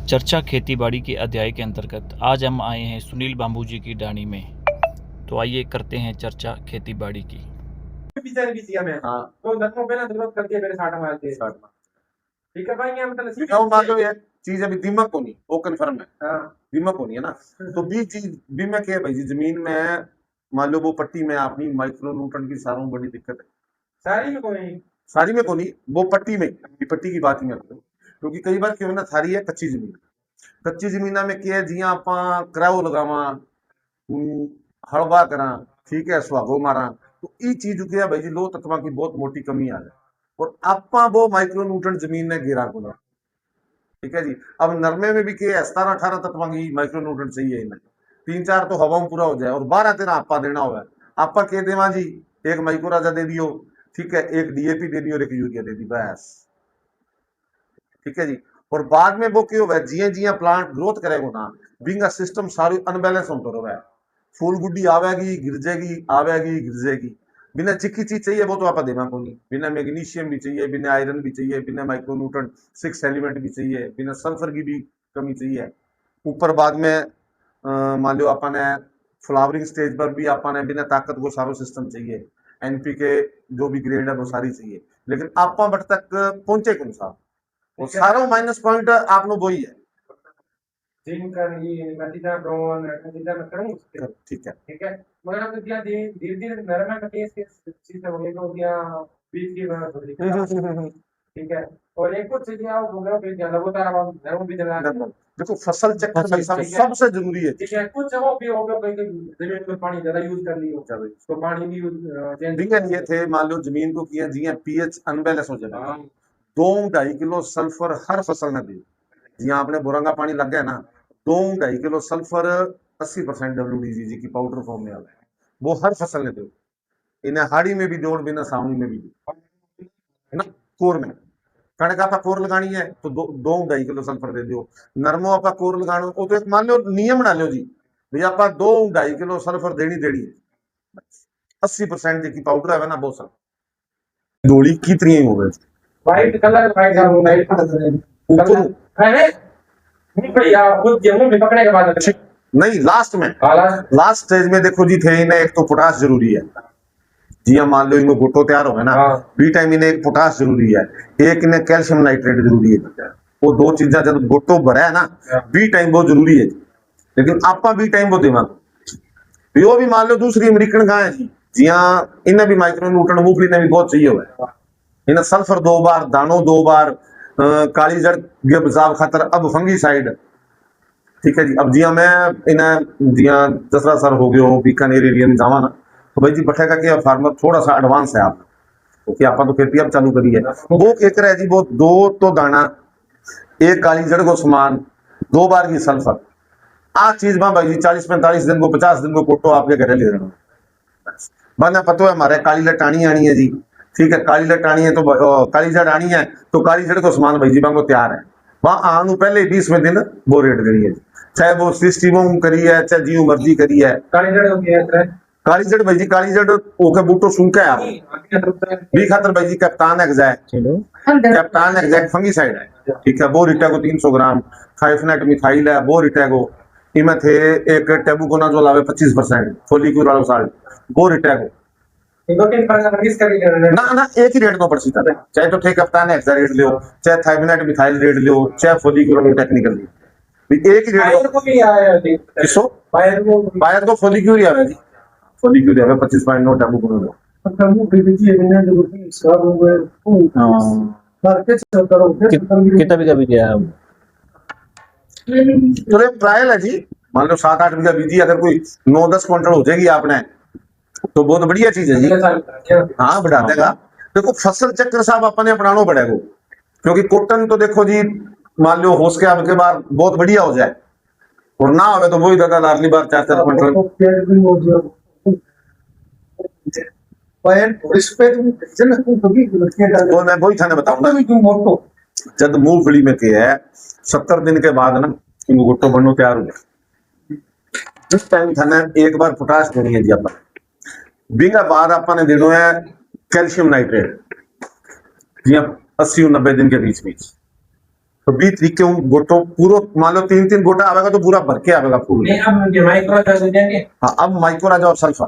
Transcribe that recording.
चर्चा खेतीबाड़ी के अध्याय के अंतर्गत आज हम आए हैं सुनील बांबू जी की डाणी में। तो आइए करते हैं चर्चा खेतीबाड़ी की। हाँ तो नरमों पे ना जरूरत करती है मेरे 60 मार के ठीक है भाई ये मतलब दिखाओ मान लो ये चीज अभी दीमक को नहीं वो कंफर्म है हाँ दीमक होनी है ना तो बी चीज दीमक है भाई जी जमीन में मान लो वो पट्टी में अपनी माइक्रो न्यूट्रन की सारों बड़ी दिक्कत है सारी में कोई सारी में को नहीं वो पट्टी में ये पट्टी की बात ही मैं करूं क्योंकि कई बार क्यों ना थारी है कच्ची जमीन में क्या है जियां आपा कराओ लगावा हड़बा करा ठीक है सुहागो मारा तो ये चीज क्या है भाई जी लो तत्वा की बहुत मोटी कमी आ जाए और आपा वो माइक्रो न्यूट्रन जमीन ने गिरा को ठीक है जी अब नरमे में भी क्या है 17-18 तत्व की माइक्रो न्यूट्रन चाहिए इन्हें 3-4 तो हवा में पूरा हो जाए और 12-13 आपा देना होगा आपा कह देवा जी एक माइक्रो राजा दे दियो ठीक है एक डीएपी दे दियो और एक यूरिया दे दी बस ठीक है जी और बाद में वो क्या होगा जिया जिया प्लांट ग्रोथ करेगा ना बिंगा सिस्टम सारी अनबैलेंस होता रहा फूल गुड्डी आवेगी गिर जाएगी आवेगी गिर जाएगी बिना चिक्की चीज चाहिए वो तो आप देना को नहीं बिना मैग्नीशियम भी चाहिए बिना आयरन भी चाहिए बिना माइक्रोन्यूट्रन 6 एलिमेंट भी चाहिए बिना सल्फर की भी कमी चाहिए ऊपर बाद में मान लो अपन ने फ्लावरिंग स्टेज पर भी अपन ने बिना ताकत को सारो सिस्टम चाहिए एनपीके जो भी ग्रेड है वो सारी चाहिए लेकिन आप बट तक पहुंचे कौन सा वो सारा माइनस पॉइंट आपनो वही है जिनका ये नतीजा ब्रोन नतीजा में करूं ठीक है ठीक है मगर हम दिया धीरे धीरे नरम में केस चीज हो गई तो दिया बीच की बात ठीक है और एक कुछ दिया वो गया फिर ज्यादा वो तारा नरम भी चला देखो फसल चक्र भाई साहब सबसे जरूरी है ठीक है कुछ वो भी हो गया कहीं जमीन में पानी ज्यादा यूज कर लियो तो पानी भी चेंज ये थे मान लो जमीन को किया जिया पीएच अनबैलेंस हो जाए 2-2.5 किलो सल्फर हर फसल में दी जिया आपने बुरंगा पानी लग गया ना 2-2.5 किलो सल्फर 80% WDGG की पाउडर फॉर्म में आ गया वो हर फसल में दो इन्हें हाड़ी में भी जोड़ बिना सावनी में भी है ना कोर में कणक आपका कोर लगानी है तो 2-2.5 किलो सल्फर दे दो नरमो आपका कोर लगाना हो तो एक मान लो नियम बना लो जी भैया आप 2-2.5 किलो सल्फर देनी देनी 80% की पाउडर है ना वो सब डोली कितनी हो गए वाइट कलर वाइट कलर है बढ़िया खुद गेहूं भी पकड़े के बाद नहीं लास्ट में लास्ट स्टेज में देखो जी थे इन्हें एक तो पोटास जरूरी है जी हम मान लो इनको गोटो तैयार हो गया ना बी टाइम इन्हें एक पोटास जरूरी है एक इन्हें कैल्शियम नाइट्रेट जरूरी है वो दो चीजें जब गोटो भरा है ना बी टाइम बहुत जरूरी है लेकिन आपका बी टाइम वो दिमाग वो भी मान लो दूसरी अमेरिकन गाय है जी हाँ इन्हें भी माइक्रो न्यूट्रन मूंगफली ने भी बहुत चाहिए हुआ है इन्हें सल्फर 2 बार दानो 2 बार काली जड़ के बचाव खातर अब फंगी साइड ठीक है जी अब जिया मैं इन्हें जिया 10 साल हो गए बीकानेर एरिया में जावा ना तो भाई जी बठेगा कि फार्मर थोड़ा सा एडवांस है आप क्योंकि आप तो खेती अब चालू करी है वो एक रहा है जी वो 2 तो दाना एक काली जड़ को समान 2 बार की सल्फर आ चीज में भाई जी 40-45 दिन को 50 दिन को कोटो आपके घर ले रहा बना पता है हमारे काली लटानी आनी है जी ठीक है काली जड़ आनी है तो काली जड़ आनी है तो काली जड़ को समान भाई जी को तैयार है वहां आने पहले 20वें दिन वो रेट करी है चाहे वो सिस्टम करी है चाहे जियो मर्जी करी है काली जड़ भाई जी काली जड़ ओके बूटो सुनके आप बी खातर भाई जी कप्तान एग्जैक कप्तान एग्जैक फंगी साइड है ठीक है वो रिटेगो 300 ग्राम थाइफनेट मिथाइल है वो रिटेगो इमे थे एक टेबुकोना जो लावे 25% फोलिक्यूर वाला साल वो रिटेगो ना ना एक ही रेट को पड़ सकता है चाहे तो थे कप्तान एक्सा रेट लियो चाहे थाइफनेट मिथाइल रेट लियो चाहे फोलिक्यूर टेक्निकल लियो एक ही रेट को भी आया किसो बायर को फोलिक्यूर ही आया जी फोलिक्यूर आया 25.9 टेबुकोना कितना बीघा भी गया तो ट्रायल है जी मान लो 7-8 बीघा बीजी अगर कोई 9-10 क्विंटल हो जाएगी आपने तो बहुत बढ़िया चीज है जी हाँ बढ़ा देगा देखो फसल चक्र साहब अपने अपनाना पड़ेगा क्योंकि कॉटन तो देखो जी मान लो होश के आपके बार बहुत बढ़िया हो जाए और ना हो तो वही दादा अगली बार 4-4 क्विंटल मैं वही थाने बताऊंगा जब मूंगफली में क्या है 70 दिन के बाद ना गोटो बनना तैयार हो गया इस टाइम थाने एक बार पोटास देनी है जी अपन बिंगा बाद अपन देना है कैल्शियम नाइट्रेट 80 और 90 दिन के बीच बीच तो 20 तरीके गोटो पूरा मान लो 3-3 गोटा आवेगा तो पूरा भर के आवेगा फूल। नहीं अब माइक्रो दे देंगे। हाँ अब माइक्रोराजा और सल्फर